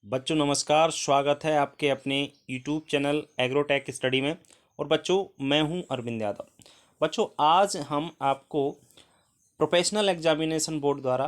बच्चों नमस्कार। स्वागत है आपके अपने यूट्यूब चैनल एग्रोटेक स्टडी में। और बच्चों मैं हूं अरविंद यादव। बच्चों आज हम आपको प्रोफेशनल एग्जामिनेशन बोर्ड द्वारा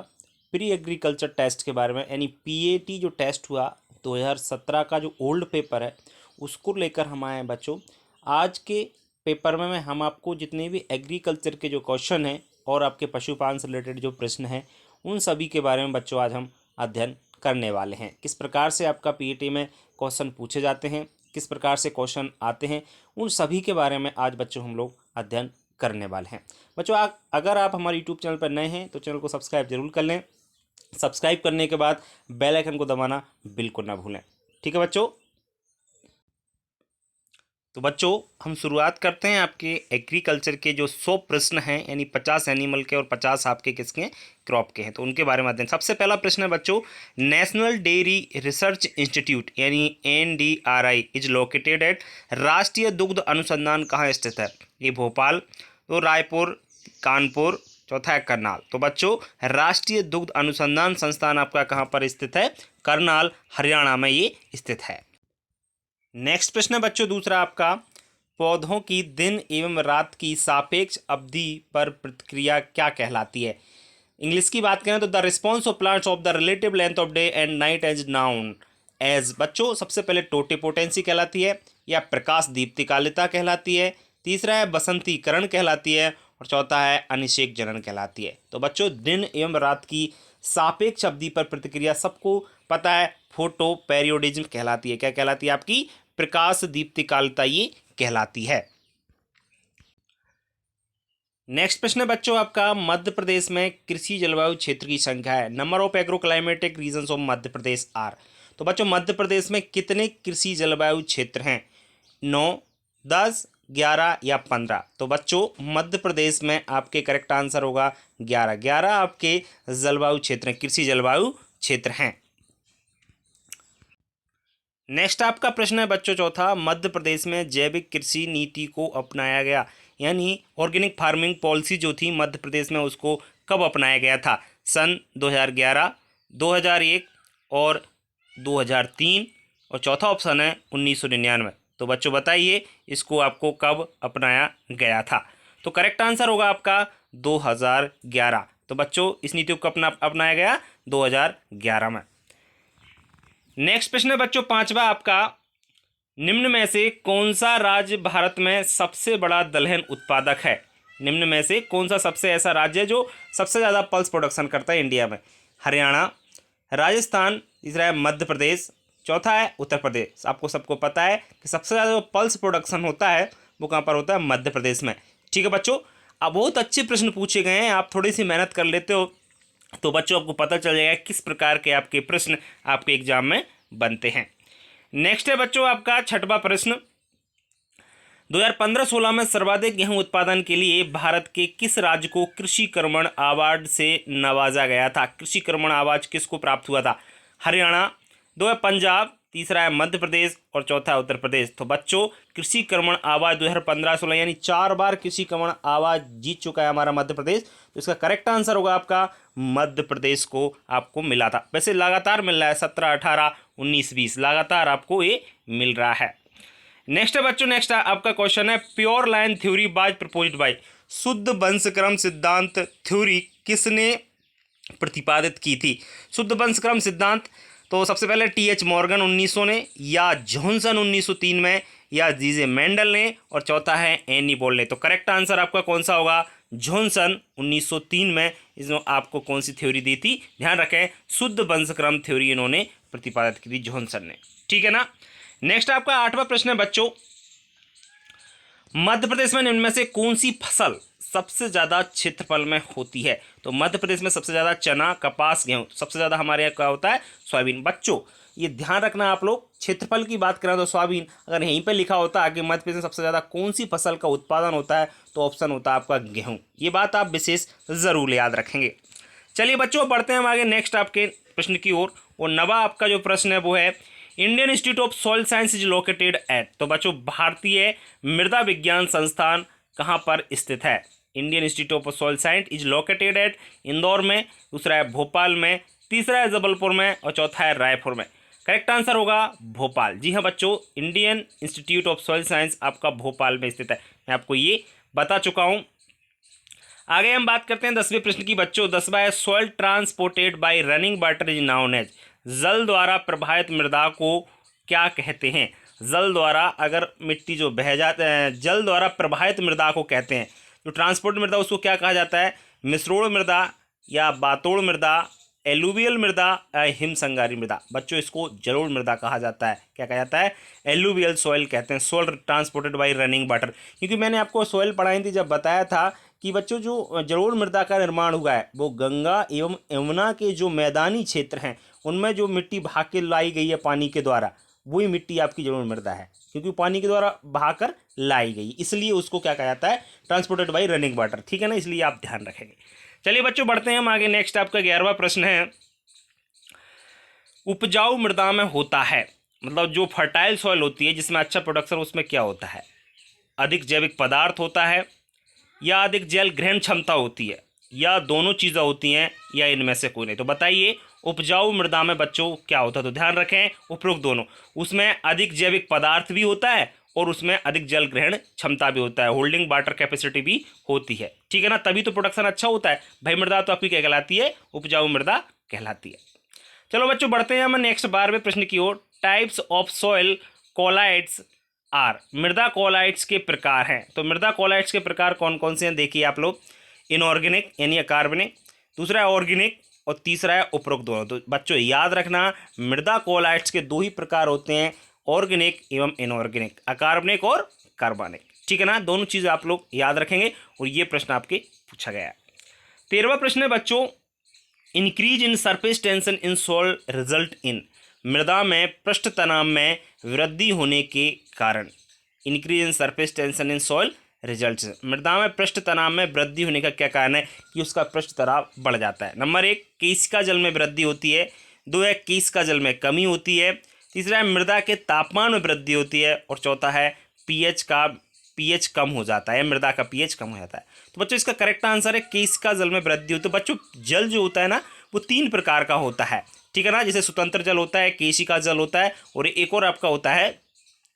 प्री एग्रीकल्चर टेस्ट के बारे में यानी पीएटी जो टेस्ट हुआ 2017 का जो ओल्ड पेपर है उसको लेकर हम आए हैं। बच्चों आज के पेपर में हम आपको जितने भी एग्रीकल्चर के जो क्वेश्चन हैं और आपके पशुपालन से रिलेटेड जो प्रश्न हैं उन सभी के बारे में बच्चों आज हम अध्ययन करने वाले हैं। किस प्रकार से आपका पीएटी में क्वेश्चन पूछे जाते हैं, किस प्रकार से क्वेश्चन आते हैं, उन सभी के बारे में आज बच्चों हम लोग अध्ययन करने वाले हैं। बच्चों अगर आप हमारे यूट्यूब चैनल पर नए हैं तो चैनल को सब्सक्राइब जरूर कर लें। सब्सक्राइब करने के बाद बेल आइकन को दबाना बिल्कुल ना भूलें। ठीक है बच्चों। तो बच्चों हम शुरुआत करते हैं आपके एग्रीकल्चर के जो 100 प्रश्न हैं यानी 50 एनिमल के और 50 आपके किसके क्रॉप के हैं, तो उनके बारे में अध्ययन। सबसे पहला प्रश्न है बच्चों, नेशनल डेयरी रिसर्च इंस्टीट्यूट यानी एनडीआरआई इज लोकेटेड एट, राष्ट्रीय दुग्ध अनुसंधान कहाँ स्थित है? ये भोपाल, तो रायपुर, कानपुर, चौथा है करनाल। तो बच्चों राष्ट्रीय दुग्ध अनुसंधान संस्थान आपका कहाँ पर स्थित है? करनाल, हरियाणा में ये स्थित है। नेक्स्ट प्रश्न है बच्चों दूसरा आपका, पौधों की दिन एवं रात की सापेक्ष अवधि पर प्रतिक्रिया क्या कहलाती है? इंग्लिश की बात करें तो the response of plants of the relative length of day and night as known as. बच्चों सबसे पहले टोटिपोटेंसी कहलाती है, या प्रकाश दीप्तिकालिता कहलाती है, तीसरा है बसंतीकरण कहलाती है, और चौथा है अनिषेक जनन कहलाती है। तो बच्चों दिन एवं रात की सापेक्ष अवधि पर प्रतिक्रिया सबको पता है, फोटो पेरियोडिज्म कहलाती है। क्या कहलाती है? आपकी प्रकाश दीप्तिकालिता ये कहलाती है। नेक्स्ट प्रश्न है बच्चों आपका, मध्य प्रदेश में कृषि जलवायु क्षेत्र की संख्या है। Number of agro climatic regions of Madhya Pradesh are. तो बच्चों मध्य प्रदेश में कितने कृषि जलवायु क्षेत्र हैं? 9, 10, 11 या 15? तो बच्चों मध्य प्रदेश में आपके करेक्ट आंसर होगा 11। 11 आपके जलवायु क्षेत्र हैं, कृषि जलवायु क्षेत्र हैं। नेक्स्ट आपका प्रश्न है बच्चों चौथा, मध्य प्रदेश में जैविक कृषि नीति को अपनाया गया यानी ऑर्गेनिक फार्मिंग पॉलिसी जो थी मध्य प्रदेश में उसको कब अपनाया गया था? सन 2011, 2001 और 2003, और चौथा ऑप्शन है 1999। तो बच्चों बताइए इसको आपको कब अपनाया गया था? तो करेक्ट आंसर होगा आपका 2011। तो बच्चों इस नीति को अपनाया गया 2011 में। नेक्स्ट प्रश्न है बच्चों पांचवा आपका, निम्न में से कौन सा राज्य भारत में सबसे बड़ा दलहन उत्पादक है? निम्न में से कौन सा सबसे ऐसा राज्य है जो सबसे ज़्यादा पल्स प्रोडक्शन करता है इंडिया में? हरियाणा, राजस्थान, तीसरा है मध्य प्रदेश, चौथा है उत्तर प्रदेश। आपको सबको पता है कि सबसे ज़्यादा जो पल्स प्रोडक्शन होता है वो कहाँ पर होता है? मध्य प्रदेश में। ठीक है बच्चों, अब बहुत अच्छे प्रश्न पूछे गए हैं, आप थोड़ी सी मेहनत कर लेते हो तो बच्चों आपको पता चल जाएगा किस प्रकार के आपके प्रश्न आपके एग्जाम में बनते हैं। नेक्स्ट है बच्चों आपका छठवां प्रश्न, 2015-16 में सर्वाधिक गेहूं उत्पादन के लिए भारत के किस राज्य को कृषि कर्मण अवार्ड से नवाजा गया था? कृषि कर्मण अवार्ड किसको प्राप्त हुआ था? हरियाणा, दो है पंजाब, तीसरा है मध्य प्रदेश और चौथा है उत्तर प्रदेश। तो बच्चों कृषि कर्मण अवार्ड 2015-16 यानी 4 बार कृषि कर्मण अवार्ड जीत चुका है हमारा मध्य प्रदेश। तो इसका करेक्ट आंसर होगा आपका मध्य प्रदेश को आपको मिला था। वैसे लगातार मिल रहा है, 17, 18, 19, 20 लगातार आपको ये मिल रहा है। नेक्स्ट है बच्चों, नेक्स्ट आपका क्वेश्चन है, pure line theory by proposed by, शुद्ध वंशक्रम सिद्धांत थ्योरी किसने प्रतिपादित की थी? शुद्ध वंशक्रम सिद्धांत तो सबसे पहले टीएच मॉर्गन 1900 ने, या जॉनसन 1903 में, या जीजे मेंडल ने, और चौथा है एनी बोल ने। तो करेक्ट आंसर आपका कौन सा होगा? जॉनसन 1903 में इसमें आपको कौन सी थ्योरी दी थी? ध्यान रखें शुद्ध वंशक्रम थ्योरी इन्होंने प्रतिपादित की थी जॉनसन ने। ठीक है ना। नेक्स्ट आपका आठवां प्रश्न है बच्चों, मध्य प्रदेश में निम्न में से कौन सी फसल सबसे ज़्यादा क्षेत्रफल में होती है? तो मध्य प्रदेश में सबसे ज़्यादा चना, कपास, गेहूं, सबसे ज़्यादा हमारे यहाँ क्या होता है? सोयाबीन। बच्चों ये ध्यान रखना आप लोग, क्षेत्रफल की बात करें तो सोयाबीन, अगर यहीं पर लिखा होता है कि मध्य प्रदेश में सबसे ज़्यादा कौन सी फसल का उत्पादन होता है तो ऑप्शन होता है आपका गेहूँ। ये बात आप विशेष ज़रूर याद रखेंगे। चलिए बच्चों बढ़ते हैं हम आगे नेक्स्ट आपके प्रश्न की ओर। और नवा आपका जो प्रश्न है वो है, Indian institute of soil science is located at. तो बच्चों भारतीय मृदा विज्ञान संस्थान कहाँ पर स्थित है? Indian institute of soil science is located at Indore में, दूसरा है भोपाल में, तीसरा है जबलपुर में और चौथा है रायपुर में। करेक्ट आंसर होगा भोपाल। जी हाँ बच्चों, Indian institute of soil science आपका भोपाल में स्थित है, मैं आपको ये बता चुका हूँ। आगे हम बात करते हैं 10वें प्रश्न की बच्चों। 10वां है soil transported by running water is known as. जल द्वारा प्रवाहित मृदा को क्या कहते हैं? जल द्वारा अगर मिट्टी जो बह जाते हैं, जल द्वारा प्रवाहित मृदा को कहते हैं। जो ट्रांसपोर्ट मृदा उसको क्या कहा जाता है? मिश्रोड़ मृदा या बातोड़ मृदा, एलुवियल मृदा, हिमसंगारी मृदा। बच्चों इसको जलोढ़ मृदा कहा जाता है। क्या कहा जाता है? एलुवियल सॉइल कहते हैं, soil transported by running water. क्योंकि मैंने आपको सॉइल पढ़ाई थी जब बताया था कि बच्चों जो जलोढ़ मृदा का निर्माण हुआ है वो गंगा एवं यमुना के जो मैदानी क्षेत्र हैं उनमें जो मिट्टी बहा के लाई गई है पानी के द्वारा, वही मिट्टी आपकी जलोढ़ मृदा है, क्योंकि पानी के द्वारा बहाकर लाई गई, इसलिए उसको क्या कहा जाता है? Transported by running water. ठीक है ना, इसलिए आप ध्यान रखेंगे। चलिए बच्चों बढ़ते हैं हम आगे। नेक्स्ट आपका 11वां प्रश्न है, उपजाऊ मृदा में होता है, मतलब जो फर्टाइल सॉइल होती है जिसमें अच्छा प्रोडक्शन, उसमें क्या होता है? अधिक जैविक पदार्थ होता है, या अधिक जल ग्रहण क्षमता होती है, या दोनों चीज़ें होती हैं, या इनमें से कोई नहीं। तो बताइए उपजाऊ मृदा में बच्चों क्या होता है? तो ध्यान रखें उपरोक्त दोनों, उसमें अधिक जैविक पदार्थ भी होता है और उसमें अधिक जल ग्रहण क्षमता भी होता है, होल्डिंग वाटर कैपेसिटी भी होती है। ठीक है ना, तभी तो प्रोडक्शन अच्छा होता है भाई। मृदा तो आपकी क्या कहलाती है? उपजाऊ मृदा कहलाती है। चलो बच्चों बढ़ते हैं हम नेक्स्ट 12वें प्रश्न की ओर। Types of soil colloids are. मृदा कोलाइट्स के प्रकार हैं। तो मृदा कोलाइट्स के प्रकार कौन कौन से हैं देखिए आप लोग। इनऑर्गेनिक यानी अकार्बनिक, दूसरा है ऑर्गेनिक, और तीसरा है उपरोक्त दोनों। तो बच्चों याद रखना मृदा कोलाइट्स के दो ही प्रकार होते हैं, ऑर्गेनिक एवं इनऑर्गेनिक, अकार्बनिक और कार्बनिक। ठीक है ना, दोनों चीज़ आप लोग याद रखेंगे और ये प्रश्न आपके पूछा गया है। 13वां प्रश्न है बच्चों, increase in surface tension in soil result in. मृदा में पृष्ठ तनाव में वृद्धि होने के कारण। Increase in surface tension in soil results, मृदा में पृष्ठ तनाव में वृद्धि होने का क्या कारण है कि उसका पृष्ठ तनाव बढ़ जाता है। नंबर 1 केशिका जल में वृद्धि होती है, 2 है केशिका जल में कमी होती है, तीसरा है मृदा के तापमान में वृद्धि होती है, और चौथा है पीएच कम हो जाता है, मृदा का पीएच कम हो जाता है। तो बच्चों इसका करेक्ट आंसर है केशिका जल में वृद्धि होती है। तो बच्चों जल जो होता है ना वो 3 प्रकार का होता है। ठीक है ना, जैसे स्वतंत्र जल होता है, केशिका जल होता है, और एक और आपका होता है,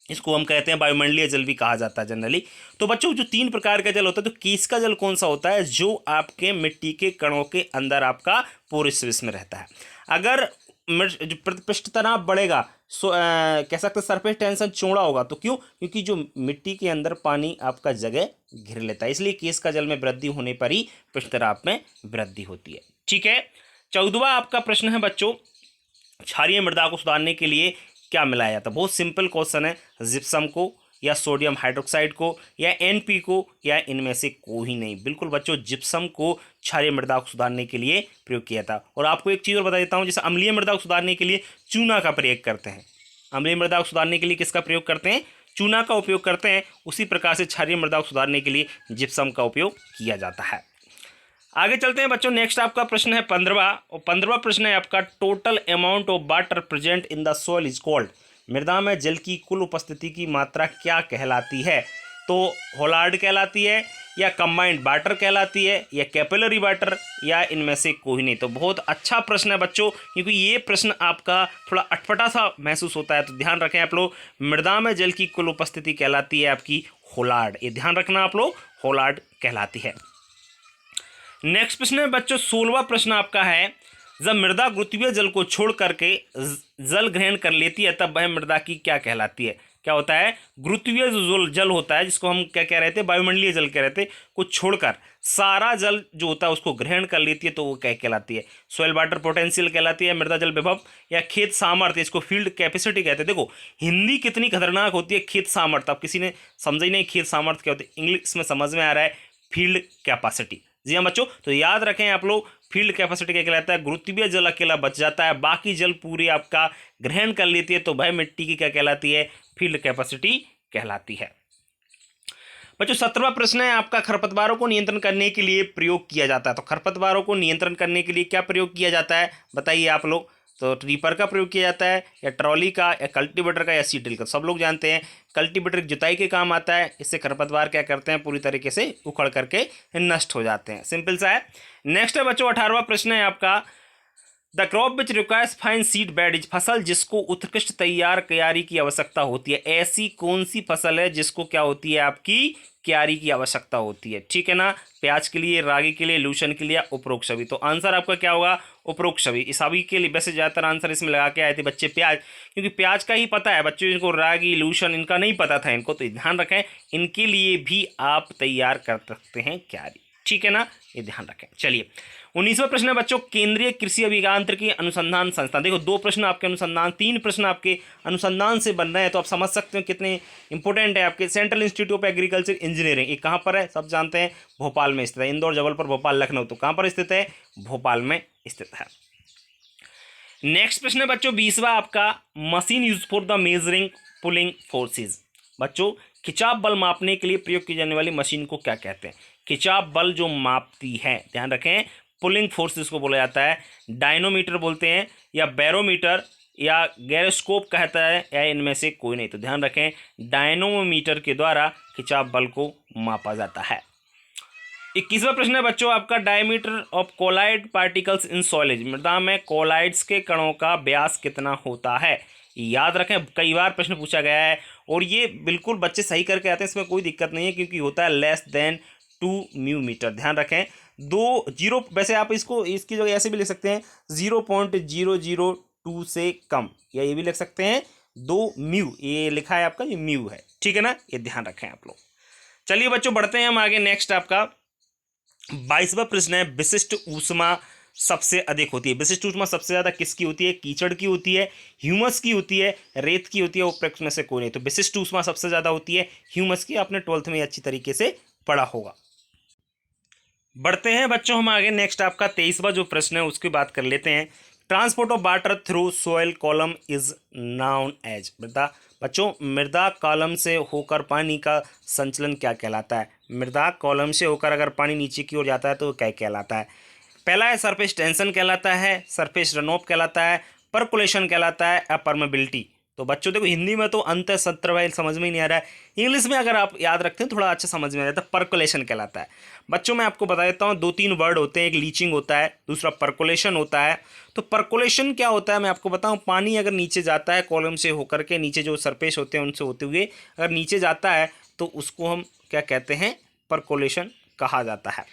इसको हम कहते हैं वायुमंडलीय जल भी कहा जाता है जनरली। तो बच्चों जो 3 प्रकार का जल होता है, तो केशिका जल कौन सा होता है? जो आपके मिट्टी के कणों के अंदर आपका पोरस स्पेस में रहता है। अगर जो पृष्ठ तनाव बढ़ेगा, कह सकते हैं सरफेस टेंशन चौड़ा होगा। तो क्यों? क्योंकि जो मिट्टी के अंदर पानी आपका जगह घेर लेता है, इसलिए केशिका जल में वृद्धि होने पर ही पृष्ठ तनाव में वृद्धि होती है। ठीक है, 14वां आपका प्रश्न है बच्चों, क्षारीय मृदा को सुधारने के लिए क्या मिलाया जाता है? बहुत सिंपल क्वेश्चन है, जिप्सम को या सोडियम हाइड्रोक्साइड को या एनपी को, या इनमें से कोई नहीं। बिल्कुल बच्चों जिप्सम को क्षारीय मृदा को सुधारने के लिए प्रयोग किया था। और आपको एक चीज़ और बता देता हूँ, जैसे अम्लीय मृदा को सुधारने के लिए चूना का प्रयोग करते हैं, अम्लीय मृदा को सुधारने के लिए किसका प्रयोग करते हैं? चूना का उपयोग करते हैं। उसी प्रकार से क्षारीय मृदा को सुधारने के लिए जिप्सम का उपयोग किया जाता है। आगे चलते हैं बच्चों, नेक्स्ट आपका प्रश्न है 15वां, और 15वां प्रश्न है आपका, total amount of water present in the soil is called. मृदा में जल की कुल उपस्थिति की मात्रा क्या कहलाती है? तो होलार्ड कहलाती है, या कंबाइंड वाटर कहलाती है, या कैपिलरी वाटर, या इनमें से कोई नहीं। तो बहुत अच्छा प्रश्न है बच्चों, क्योंकि ये प्रश्न आपका थोड़ा अटपटा सा महसूस होता है। तो ध्यान रखें आप लोग, मृदा में जल की कुल उपस्थिति कहलाती है आपकी होलार्ड। ये ध्यान रखना आप लोग, होलार्ड कहलाती है। नेक्स्ट प्रश्न है बच्चों 16वां प्रश्न आपका है, जब मृदा गुरुत्वीय जल को छोड़ करके जल ग्रहण कर लेती है तब वह मृदा की क्या कहलाती है? क्या होता है? गुरुत्वीय जो जल होता है, जिसको हम क्या कह रहे थे? वायुमंडलीय जल कह रहे थे, को छोड़कर सारा जल जो होता है उसको ग्रहण कर लेती है, तो वो क्या कहलाती है? सॉइल वाटर पोटेंशियल कहलाती है, मृदा जल विभव, या खेत सामर्थ्य, इसको फील्ड कैपेसिटी कहते हैं। देखो हिंदी कितनी खतरनाक होती है, खेत सामर्थ्य। अब किसी ने समझा ही नहीं खेत सामर्थ्य क्या होती है, इंग्लिश में समझ में आ रहा है फील्ड कैपेसिटी। जी हाँ बच्चों, तो याद रखें आप लोग, फील्ड कैपेसिटी क्या कहलाता है? गुरुत्वीय जल अकेला बच जाता है, बाकी जल पूरी आपका ग्रहण कर लेती है, तो वह मिट्टी की क्या कहलाती है? फील्ड कैपेसिटी कहलाती है। बच्चों 17वां प्रश्न है आपका, खरपतवारों को नियंत्रण करने के लिए प्रयोग किया जाता है। तो खरपतवारों को नियंत्रण करने के लिए क्या प्रयोग किया जाता है बताइए आप लोग? तो रीपर का प्रयोग किया जाता है, या ट्रॉली का, या कल्टीवेटर का, या सीड ड्रिल का। सब लोग जानते हैं कल्टीवेटर जुताई के काम आता है, इससे खरपतवार क्या करते हैं? पूरी तरीके से उखड़ करके नष्ट हो जाते हैं। सिंपल सा है। नेक्स्ट है बच्चों 18वां प्रश्न है आपका, the crop which requires fine seed bed is, फसल जिसको उत्कृष्ट तैयार क्यारी की आवश्यकता होती है। ऐसी कौन सी फसल है जिसको क्या होती है, आपकी क्यारी की आवश्यकता होती है, ठीक है ना। प्याज के लिए, रागी के लिए, लूसन के लिए, उपरोक्त सभी। तो आंसर आपका क्या होगा, उपरोक्त सभी। इस सभी के लिए वैसे ज़्यादातर आंसर इसमें लगा के आए थे बच्चे प्याज, क्योंकि प्याज का ही पता है बच्चों, इनको रागी लूसन इनका नहीं पता था इनको, तो ध्यान रखें इनके लिए भी आप तैयार कर सकते हैं क्यारी, ठीक है ना, ये ध्यान रखें। चलिए 19वां प्रश्न है बच्चों, केंद्रीय कृषि अभियांत्रिकी अनुसंधान संस्थान। देखो 2 प्रश्न आपके अनुसंधान, 3 प्रश्न आपके अनुसंधान से बन रहे हैं, तो आप समझ सकते हो कितने इंपॉर्टेंट है आपके। Central institute of agriculture engineering, ये कहाँ पर है, सब जानते हैं, भोपाल में स्थित है। इंदौर, जबलपुर, भोपाल, लखनऊ, तो कहाँ पर स्थित है, भोपाल में स्थित है। नेक्स्ट प्रश्न है बच्चों 20वां आपका, machine use for the measuring pulling forces. बच्चों खिंचाव बल मापने के लिए प्रयोग की जाने वाली मशीन को क्या कहते हैं। खिंचाव बल जो मापती है, ध्यान रखें, पुलिंग फोर्स जिसको बोला जाता है, डायनोमीटर बोलते हैं या बैरोमीटर या गैरोस्कोप कहता है, या इनमें से कोई नहीं। तो ध्यान रखें डायनोमीटर के द्वारा खिंचाव बल को मापा जाता है। 21वां प्रश्न है बच्चों आपका, diameter of colloid particles in soils, मृदा में कोलाइड्स के कणों का व्यास कितना होता है। याद रखें कई बार प्रश्न पूछा गया है, और ये बिल्कुल बच्चे सही करके आते हैं, इसमें कोई दिक्कत नहीं है, क्योंकि होता है लेस देन 2 म्यू मीटर। ध्यान रखें 2 वैसे आप इसको इसकी जगह ऐसे भी लिख सकते हैं 0.002 से कम, या ये भी लिख सकते हैं 2 म्यू, ये लिखा है आपका, ये म्यू है, ठीक है ना, ये ध्यान रखें आप लोग। चलिए बच्चों बढ़ते हैं हम आगे। नेक्स्ट आपका 22वां प्रश्न है, विशिष्ट ऊष्मा सबसे अधिक होती है। विशिष्ट ऊष्मा सबसे ज़्यादा किसकी होती है, कीचड़ की होती है, ह्यूमस की होती है, रेत की होती है, उपरोक्त में से कोई नहीं। तो विशिष्ट ऊष्मा सबसे ज़्यादा होती है ह्यूमस की, आपने 12th में अच्छी तरीके से पढ़ा होगा। बढ़ते हैं बच्चों हम आगे। नेक्स्ट आपका 23वां जो प्रश्न है उसकी बात कर लेते हैं। Transport of water through soil column is known as, मृदा, बच्चों मृदा कॉलम से होकर पानी का संचलन क्या कहलाता है। मृदा कॉलम से होकर अगर पानी नीचे की ओर जाता है तो क्या कहलाता है। पहला है सरफेस टेंशन कहलाता है, सरफेस रनऑफ कहलाता है, परकुलेशन कहलाता है, या परमेबिलिटी। तो बच्चों देखो हिंदी में तो अंत सत्र भाई समझ में ही नहीं आ रहा है, इंग्लिश में अगर आप याद रखते हैं थोड़ा अच्छा समझ में आ जाता है। परकुलेशन कहलाता है बच्चों, मैं आपको बता देता हूँ 2-3 वर्ड होते हैं, एक लीचिंग होता है, दूसरा परकुलेशन होता है। तो परकुलेशन क्या होता है मैं आपको बताऊँ, पानी अगर नीचे जाता है कॉलम से होकर के, नीचे जो सरफेस होते हैं उनसे होते हुए अगर नीचे जाता है तो उसको हम क्या कहते हैं, परकुलेशन कहा जाता है।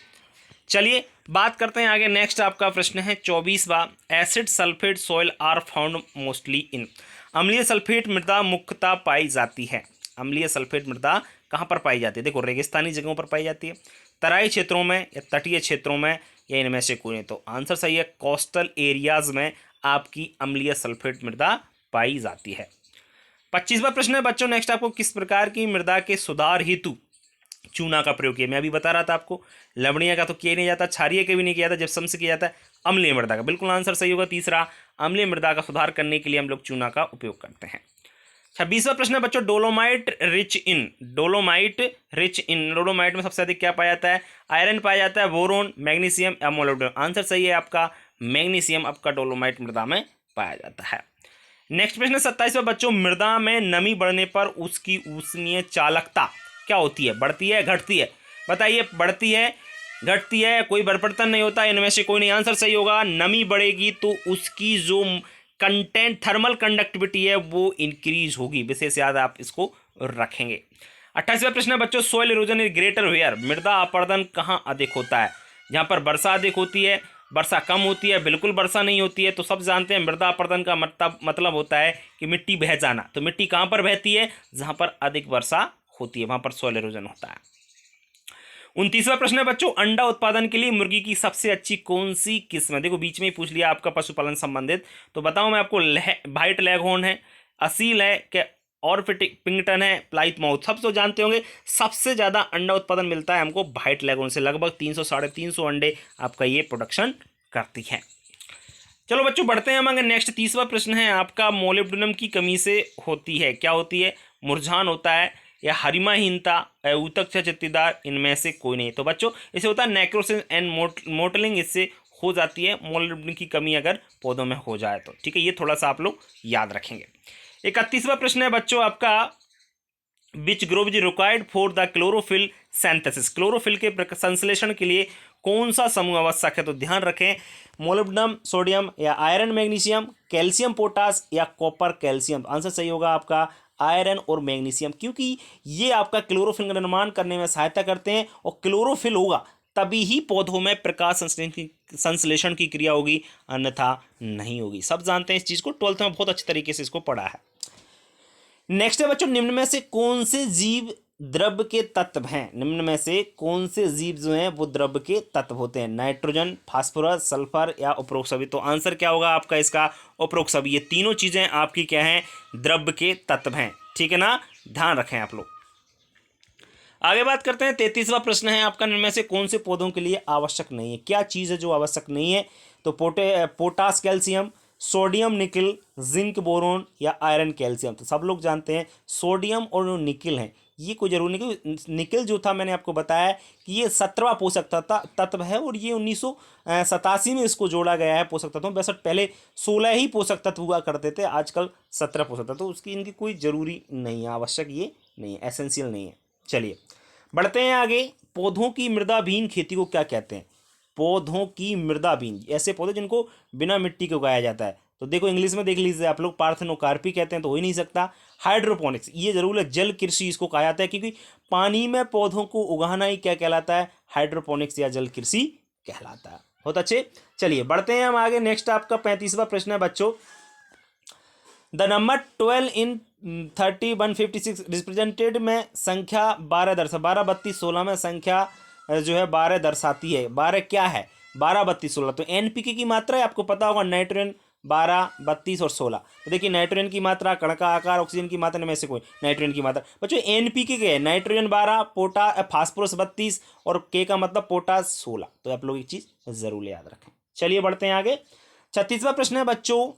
चलिए बात करते हैं आगे। नेक्स्ट आपका प्रश्न है 24वां, acid sulphate soil are found mostly in, अम्लीय सल्फेट मृदा मुख्यतः पाई जाती है। अम्लीय सल्फेट मृदा कहाँ पर पाई जाती है, देखो रेगिस्तानी जगहों पर पाई जाती है, तराई क्षेत्रों में या तटीय क्षेत्रों में, या इनमें से कोई नहीं। तो आंसर सही है, कोस्टल एरियाज में आपकी अम्लीय सल्फेट मृदा पाई जाती है। 25वां प्रश्न है बच्चों नेक्स्ट आपको, किस प्रकार की मृदा के सुधार हेतु चूना का प्रयोग किया। मैं अभी बता रहा था आपको, लवणीय का तो किया नहीं जाता, क्षारीय का भी नहीं किया जाता, जिप्सम से किया जाता है, अम्लीय मृदा का बिल्कुल आंसर सही होगा तीसरा, अम्लीय मृदा का सुधार करने के लिए हम लोग चूना का उपयोग करते हैं। 26वां प्रश्न है बच्चों, dolomite rich in, dolomite rich in, dolomite में सबसे अधिक क्या पाया जाता है, आयरन पाया जाता है, बोरोन, मैग्नीशियम या मोलिब्डेनम। आंसर सही है आपका मैग्नीशियम आपका डोलोमाइट मृदा में पाया जाता है। नेक्स्ट प्रश्न 27वां बच्चों, मृदा में नमी बढ़ने पर उसकी ऊष्मीय चालकता क्या होती है, बढ़ती है घटती है, बताइए, बढ़ती है घटती है, कोई परिवर्तन नहीं होता, इनमें से कोई नहीं। आंसर सही होगा, नमी बढ़ेगी तो उसकी जो कंटेंट थर्मल कंडक्टिविटी है वो इंक्रीज होगी, विशेष याद आप इसको रखेंगे। 28वां प्रश्न है बच्चों, soil erosion is greater where, मृदा अपरदन कहाँ अधिक होता है, जहाँ पर वर्षा अधिक होती है, वर्षा कम होती है, बिल्कुल वर्षा नहीं होती है। तो सब जानते हैं मृदा अपरदन का मतलब होता है कि मिट्टी बह जाना। तो मिट्टी कहाँ पर बहती है, जहाँ पर अधिक वर्षा होती है वहाँ पर सोइल इरोजन होता है। 29वां प्रश्न है बच्चों, अंडा उत्पादन के लिए मुर्गी की सबसे अच्छी कौन सी किस्म है। देखो बीच में ही पूछ लिया आपका पशुपालन संबंधित, तो बताऊं मैं आपको, व्हाइट लेगहॉर्न है, असील है, क्या और पिंगटन है, प्लाइथमाउथ। सब तो जानते होंगे सबसे ज़्यादा अंडा उत्पादन मिलता है हमको व्हाइट लेगहॉर्न से, लगभग 300-350 अंडे आपका ये प्रोडक्शन करती है। चलो बच्चों बढ़ते हैं हम आगे। नेक्स्ट 30वां प्रश्न है आपका, मोलिब्डेनम की कमी से होती है, क्या होती है, मुरझान होता है या हरिमाहीनता, ऊतक से चित्तीदार, इनमें से कोई नहीं। तो बच्चों इसे होता है नेक्रोसिस एंड मोटलिंग, इससे हो जाती है मोलिब्डेनम की कमी अगर पौधों में हो जाए तो, ठीक है, ये थोड़ा सा आप लोग याद रखेंगे। 31वां प्रश्न है बच्चों आपका, which group is required for the chlorophyll synthesis, chlorophyll के संश्लेषण के लिए कौन सा समूह आवश्यक है? तो ध्यान रखें, मोलिब्डेनम सोडियम या आयरन मैग्नीशियम, कैल्शियम पोटास या कॉपर कैल्शियम। आंसर सही होगा आपका आयरन और मैग्नीशियम, क्योंकि ये आपका क्लोरोफिल का निर्माण करने में सहायता करते हैं, और क्लोरोफिल होगा तभी ही पौधों में प्रकाश संश्लेषण की क्रिया होगी, अन्यथा नहीं होगी। सब जानते हैं इस चीज को, 12th में बहुत अच्छे तरीके से इसको पढ़ा है। नेक्स्ट है बच्चों, निम्न में से कौन से जीव द्रव के तत्व हैं? निम्न में से कौन से जीव जो हैं वो द्रव के तत्व होते हैं? नाइट्रोजन, फास्फोरस, सल्फर या उपरोक्त सभी। तो आंसर क्या होगा आपका इसका? उपरोक्त सभी। ये तीनों चीजें आपकी क्या हैं? द्रव के तत्व हैं, ठीक है ना, ध्यान रखें आप लोग। आगे बात करते हैं, 33वां प्रश्न है आपका, निम्न में से कौन से पौधों के लिए आवश्यक नहीं है? क्या चीज़ है जो आवश्यक नहीं है? तो potash calcium, sodium nickel, zinc boron या आयरन कैल्शियम। तो सब लोग जानते हैं सोडियम और जो निकिल हैं ये कोई जरूरी नहीं, क्योंकि निकिल जो था मैंने आपको बताया कि ये 17वां पोषक तत्व है, और ये 1987 में इसको जोड़ा गया है पोषक तत्वों में। वैसे पहले 16 ही पोषक तत्व हुआ करते थे, आजकल 17 पोषक तत्व, तो उसकी इनकी कोई जरूरी नहीं है, आवश्यक ये नहीं है, एसेंशियल नहीं है। चलिए बढ़ते हैं आगे। पौधों की मृदाबीन खेती को क्या कहते हैं? पौधों की मृदाबीन, ऐसे पौधे जिनको बिना मिट्टी के उगाया जाता है। तो देखो इंग्लिश में देख लीजिए आप लोग, पार्थेनोकार्पी कहते हैं तो हो ही नहीं सकता। हाइड्रोपोनिक्स, ये जरूर है, जल कृषि इसको कहा जाता है, क्योंकि पानी में पौधों को उगाना ही क्या कहलाता है? हाइड्रोपोनिक्स या जल कृषि कहलाता है। बहुत अच्छे, चलिए बढ़ते हैं हम आगे। नेक्स्ट आपका 35वां प्रश्न है बच्चों, द नंबर 12 इन 3156 रिप्रेजेंटेड में संख्या 12 दर्शा 12, 32, 16 में संख्या जो है 12 दर्शाती है। 12 क्या है? 12, 32, 16। तो एनपीके की मात्रा है, आपको पता होगा, नाइट्रोजन 12, 32 और 16। तो देखिए नाइट्रोजन की मात्रा, कण का आकार, ऑक्सीजन की मात्रा में से कोई, नाइट्रोजन की मात्रा बच्चों एनपीके के है, नाइट्रोजन 12, फास्फोरस 32 और के का मतलब पोटास 16। तो आप लोग एक चीज जरूर याद रखें। चलिए बढ़ते हैं आगे। 36वां प्रश्न है बच्चों,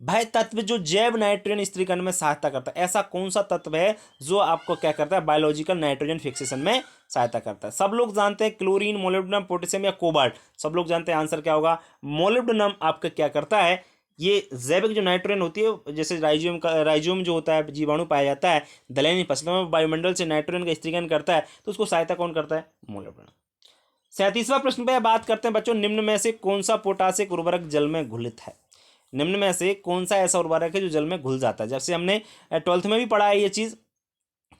वह तत्व जो जैव नाइट्रोजन स्थिरीकरण में सहायता करता है, ऐसा कौन सा तत्व है जो आपको क्या करता है? बायोलॉजिकल नाइट्रोजन फिक्सेशन में सहायता करता है। सब लोग जानते हैं क्लोरीन, मोलिब्डेनम, पोटेशियम या कोबाल्ट। सब लोग जानते हैं, आंसर क्या होगा? मोलिब्डेनम आपका क्या करता है? ये जैविक जो नाइट्रोजन होती है, जैसे राइजोम जो होता है, जीवाणु पाया जाता है दलहनी फसलों में, वायुमंडल से नाइट्रोजन का स्थिरीकरण करता है, तो उसको सहायता कौन करता है? मोलिब्डेनम। 37वां प्रश्न पे बात करते हैं बच्चों, निम्न में से कौन सा पोटासिक उर्वरक जल में घुलित है? निम्न में से कौन सा ऐसा उर्वरक है जो जल में घुल जाता है? जैसे हमने 12th में भी पढ़ा है ये चीज़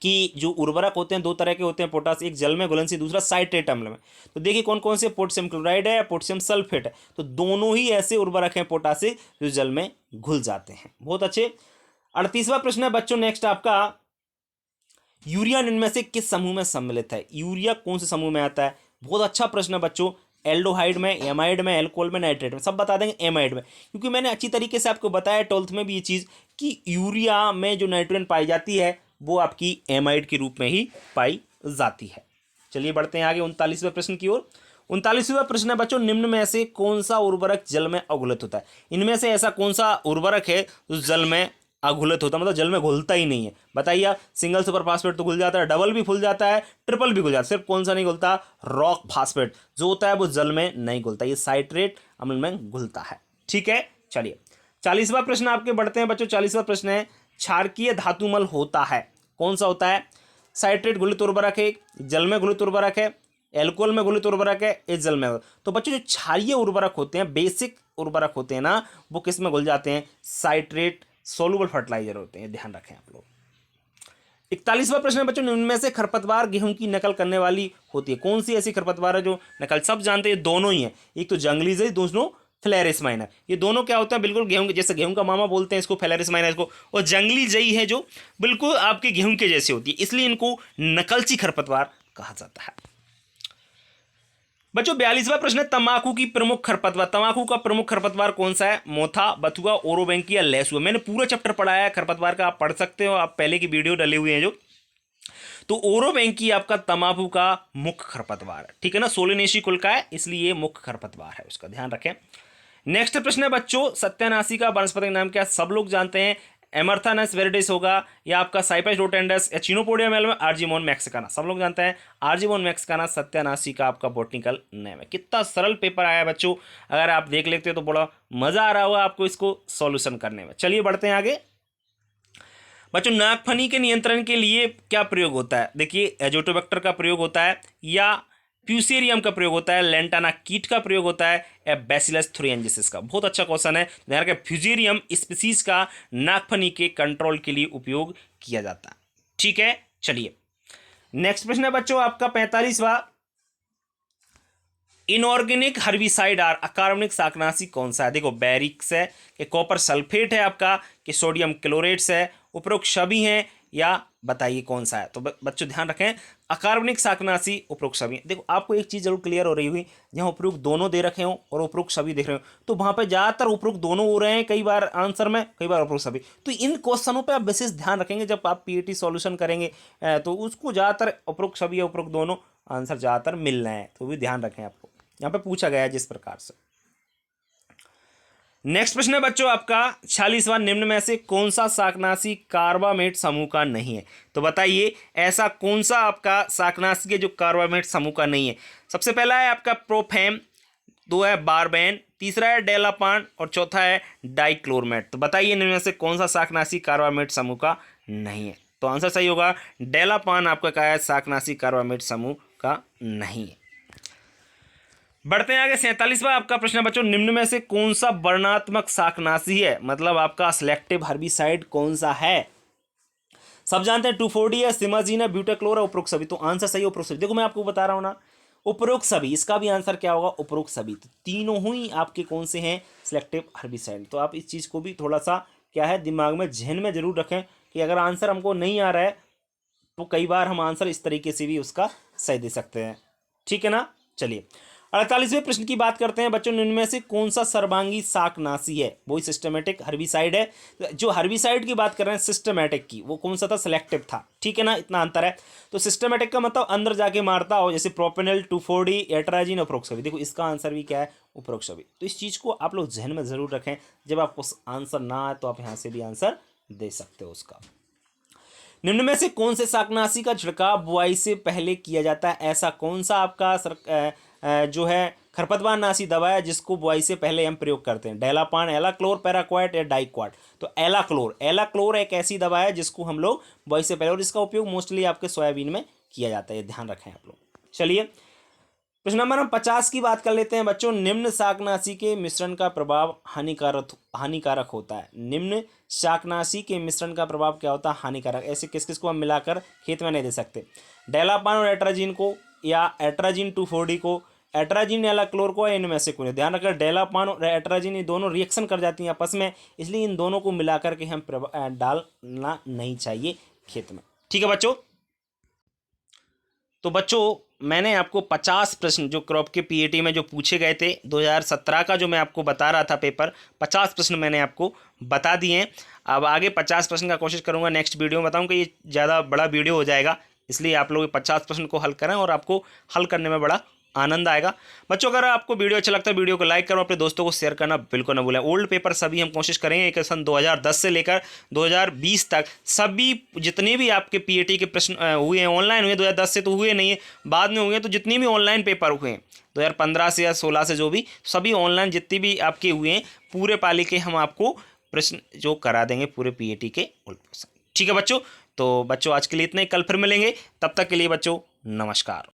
कि जो उर्वरक होते हैं दो तरह के होते हैं पोटास, एक जल में घुलनशील, दूसरा साइट्रेट अम्ल में। तो देखिए कौन कौन से, पोटेशियम क्लोराइड है या पोटेशियम सल्फेट है। तो दोनों ही ऐसे उर्वरक हैं पोटासिक जो जल में घुल जाते हैं। बहुत अच्छे। 38वां प्रश्न है बच्चों नेक्स्ट आपका, यूरिया निम्न में से किस समूह में सम्मिलित है? यूरिया कौन से समूह में आता है? बहुत अच्छा प्रश्न है बच्चों। एल्डोहाइड में, एमाइड में, एल्कोहल में, नाइट्रेट में। सब बता देंगे एमाइड में, क्योंकि मैंने अच्छी तरीके से आपको बताया 12th में भी ये चीज़ कि यूरिया में जो नाइट्रोजन पाई जाती है वो आपकी एमाइड के रूप में ही पाई जाती है। चलिए बढ़ते हैं आगे 39वें प्रश्न की ओर। 39वां प्रश्न है बच्चों, निम्न में से कौन सा उर्वरक जल में अघुलित होता है? इनमें से ऐसा कौन सा उर्वरक है जो जल में अघुलित होता है, मतलब जल में घुलता ही नहीं है? बताइए आप। सिंगल सुपर फास्फेट तो घुल जाता है, डबल भी घुल जाता है, ट्रिपल भी घुल जाता है, सिर्फ कौन सा नहीं घुलता? रॉक फास्फेट जो होता है वो जल में नहीं घुलता, ये साइट्रेट अम्ल में घुलता है। ठीक है, चलिए 40वां प्रश्न आपके बढ़ते हैं बच्चों। 40वां प्रश्न है, क्षारकीय धातुमल होता है, कौन सा होता है? साइट्रेट घुलित उर्वरक है, जल में घुलित उर्वरक है, एल्कोहल में घुलित उर्वरक है, इस जल में। तो बच्चों जो क्षारीय उर्वरक होते हैं, बेसिक उर्वरक होते हैं ना, वो किस में घुल जाते हैं? साइट्रेट सोलुबल फर्टिलाइजर होते हैं, ध्यान रखें आप लोग। 41वां प्रश्न है बच्चों, इनमें से खरपतवार गेहूं की नकल करने वाली होती है, कौन सी ऐसी खरपतवार है जो नकल? सब जानते हैं दोनों ही है, एक तो जंगली जई, दूसरों फ्लैरिस माइनर। ये दोनों क्या होता है? बिल्कुल गेहूं के जैसे, गेहूं का मामा बोलते हैं इसको, फ्लैरिस माइनर को, और जंगली जई है जो बिल्कुल आपके गेहूं के जैसे होती है, इसलिए इनको नकलची खरपतवार कहा जाता है। बच्चों 42वां प्रश्न है, तंबाकू की प्रमुख खरपतवार, तंबाकू का प्रमुख खरपतवार कौन सा है? मोथा, बथुआ, ओरोबैंकी या लेसुआ। मैंने पूरा चैप्टर पढ़ाया है खरपतवार का, आप पढ़ सकते हो, आप पहले की वीडियो डले हुए हैं जो। तो ओरोबैंकी आपका तंबाकू का मुख्य खरपतवार है, ठीक है ना, सोलिनेसी कुल का है, इसलिए मुख्य खरपतवार है, उसका ध्यान रखें। नेक्स्ट प्रश्न है बच्चों, सत्यानाशी का वानस्पतिक नाम क्या? सब लोग जानते हैं, एमर्थानस वेरिडिस होगा, या आपका साइप्रस रोटेंडस, या चिनोपोडियम एल्बम, आर्जिमोन मैक्सिकाना। सब लोग जानते हैं आर्जिमोन मैक्सिकाना सत्यानाशी का आपका बॉटनिकल नेम है। कितना सरल पेपर आया है बच्चों, अगर आप देख लेते हो तो बड़ा मजा आ रहा होगा आपको इसको सॉल्यूशन करने में। चलिए बढ़ते हैं आगे बच्चों। नागफनी के नियंत्रण के लिए क्या प्रयोग होता है? देखिए एजोटोबैक्टर का प्रयोग होता है, या फ्यूसेरियम का प्रयोग होता है, लेंटाना कीट का प्रयोग होता है, या बैसिलस थ्रिएंजिसिस का। बहुत अच्छा क्वेश्चन है। ध्यान रखें, फ्यूसेरियम स्पीसीज का नागफनी के कंट्रोल के लिए उपयोग किया जाता है। ठीक है, चलिए नेक्स्ट प्रश्न है बच्चों आपका 45वां। इनऑर्गेनिक हर्बिसाइड आर, अकार्बनिक शाकनाशी कौन सा है? देखो, बैरिक्स है, कि कॉपर सल्फेट है आपका, कि सोडियम क्लोरेट्स है, उपरोक्त सभी हैं, या बताइए कौन सा है? तो बच्चों ध्यान रखें, अकार्बनिक शाकनाशी उपरोक्त सभी हैं। देखो, आपको एक चीज़ जरूर क्लियर हो रही हुई, जहाँ उपरोक्त दोनों दे रखे हों और उपरोक्त सभी देख रहे हो, तो वहाँ पे ज़्यादातर उपरोक्त दोनों हो रहे हैं कई बार आंसर में, कई बार उपरोक्त सभी। तो इन क्वेश्चनों पे आप विशेष ध्यान रखेंगे जब आप पीएटी सॉल्यूशन करेंगे, तो उसको ज़्यादातर उपरोक्त सभी या उपरोक्त दोनों आंसर ज़्यादातर मिल रहे हैं, तो भी ध्यान रखें। आपको यहाँ पे पूछा गया है जिस प्रकार से। नेक्स्ट प्रश्न है बच्चों आपका 46वां, निम्न में से कौन सा शाकनाशी कार्बामेट समूह का नहीं है? तो बताइए ऐसा कौन सा आपका शाकनाशी है जो कार्बामेट समूह का नहीं है? सबसे पहला है आपका प्रोफेम, दो है बारबेन, तीसरा है डेलापान और चौथा है डाइक्लोरमेट। तो बताइए इनमें में से कौन सा शाकनाशी कार्बामेट समूह का नहीं है? तो आंसर सही होगा, डेलापान आपका क्या है? शाकनाशी कार्बामेट समूह का नहीं है। बढ़ते हैं आगे, 47वां आपका प्रश्न बच्चों, निम्न में से कौन सा वर्णात्मक शाकनाशी है? मतलब आपका सिलेक्टिव हर्बिसाइड कौन सा है? सब जानते हैं 2,4-D है, सिमाजीन है, ब्यूटाक्लोर है, उपरोक्त सभी। तो आंसर सही है उपरोक्त सभी। देखो मैं आपको बता रहा हूं ना, उपरोक्त सभी, इसका भी आंसर क्या होगा? उपरोक्त सभी। तो तीनों ही आपके कौन से हैं? Selective herbicide. तो आप इस चीज़ को भी थोड़ा सा क्या है दिमाग में, जहन में जरूर रखें कि अगर आंसर हमको नहीं आ रहा है तो कई बार हम आंसर इस तरीके से भी उसका सही दे सकते हैं। ठीक है ना, चलिए 48वें प्रश्न की बात करते हैं बच्चों, इनमें से कौन सा सर्वांगी शाकनाशी है? वही सिस्टमेटिक हर्बिसाइड है। जो हर्बिसाइड की बात कर रहे हैं सिस्टमेटिक की, वो कौन सा था? सिलेक्टिव था। ठीक है ना, इतना अंतर है। तो सिस्टमेटिक का मतलब अंदर जाके मारता हो, जैसे प्रोपेनल, 2,4-D, एट्राजिन, उपरोक्त सभी। देखो इसका आंसर भी क्या है? उपरोक्त सभी। तो इस चीज़ को आप लोग जहन में जरूर रखें, जब आपको आंसर ना आए तो आप यहाँ से भी आंसर दे सकते हो उसका। निम्न में से कौन से शाकनाशी का छिड़काव बुआई से पहले किया जाता है? ऐसा कौन सा आपका जो है खरपतवार नाशी दवा है जिसको बुआई से पहले हम प्रयोग करते हैं? डेलापान, एलाक्लोर, पैराक्वाट या डाइक्वाट? तो एलाक्लोर एक ऐसी दवा है जिसको हम लोग बुआई से पहले, और इसका उपयोग मोस्टली आपके सोयाबीन में किया जाता है, ध्यान रखें आप लोग। चलिए प्रश्न नंबर हम 50 की बात कर लेते हैं बच्चों, निम्न शाकनाशी के मिश्रण का प्रभाव हानिकारक होता है? निम्न शाकनाशी के मिश्रण का प्रभाव क्या होता है? हानिकारक। ऐसे किस किस को हम मिलाकर खेत में नहीं दे सकते? डेलापान और एट्राजिन को, या एट्राजिन 2,4-D को, एट्राजिन एलाक्लोर को, इनमें से कोई। ध्यान रखकर डेलापान और एट्राजिन ये दोनों रिएक्शन कर जाती हैं आपस में, इसलिए इन दोनों को मिलाकर के हम डालना नहीं चाहिए खेत में। ठीक है बच्चों, तो बच्चों मैंने आपको 50 प्रश्न जो क्रॉप के पीएटी में जो पूछे गए थे 2017 का, जो मैं आपको बता रहा था पेपर, 50 प्रश्न मैंने आपको बता दिए हैं। अब आगे 50 प्रश्न का कोशिश करूंगा नेक्स्ट वीडियो में बताऊंगा, ये ज़्यादा बड़ा वीडियो हो जाएगा, इसलिए आप लोग 50 प्रश्न को हल करें और आपको हल करने में बड़ा आनंद आएगा। बच्चों अगर आपको वीडियो अच्छा लगता है वीडियो को लाइक करो, अपने दोस्तों को शेयर करना बिल्कुल ना भूलें। ओल्ड पेपर सभी हम कोशिश करेंगे कि सन 2010 से लेकर 2020 तक सभी जितने भी आपके पीएटी के प्रश्न हुए हैं ऑनलाइन हुए, 2010 से तो हुए नहीं है, बाद में हुए हैं, तो जितने भी ऑनलाइन पेपर हुए हैं 2015 से या 16 से, जो भी सभी ऑनलाइन जितने भी आपके हुए हैं पूरे पाली के हम आपको प्रश्न जो करा देंगे पूरे पीएटी के ओल्ड प्रश्न। ठीक है बच्चों, तो बच्चों आज के लिए इतना ही, कल फिर मिलेंगे, तब तक के लिए बच्चों नमस्कार।